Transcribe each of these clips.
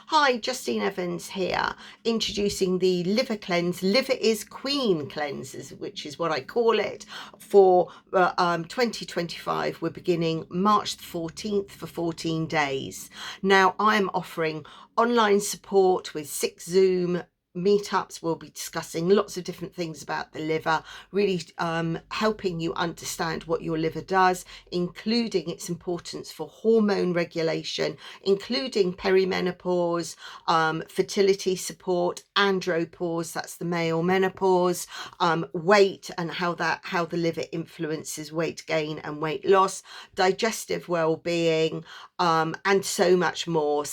Hi, Justine Evans here, introducing the Liver Cleanse, Liver is Queen cleanses, which is what I call it, for 2025. We're beginning March the 14th for 14 days. Now, I'm offering online support with 6 Zoom meetups. We'll be discussing lots of different things about the liver, really helping you understand what your liver does, including its importance for hormone regulation, including perimenopause, fertility support, andropause, that's the male menopause, weight and how the liver influences weight gain and weight loss, digestive well-being, and so much more.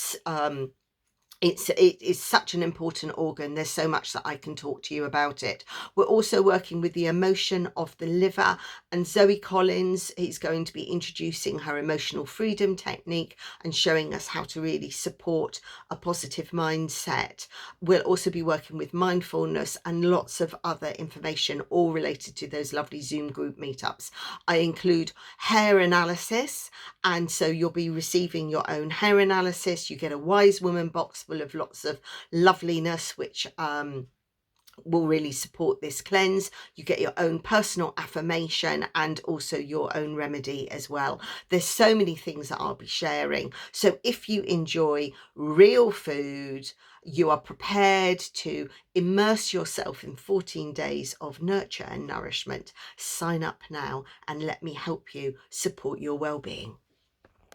It is such an important organ. There's so much that I can talk to you about it. We're also working with the emotion of the liver, and Zoe Collins is going to be introducing her emotional freedom technique and showing us how to really support a positive mindset. We'll also be working with mindfulness and lots of other information, all related to those lovely Zoom group meetups. I include hair analysis, and so you'll be receiving your own hair analysis. You get a Wise Woman box full of lots of loveliness, which will really support this cleanse. You get your own personal affirmation and also your own remedy as well. There's so many things that I'll be sharing. So if you enjoy real food, you are prepared to immerse yourself in 14 days of nurture and nourishment, sign up now and let me help you support your well-being.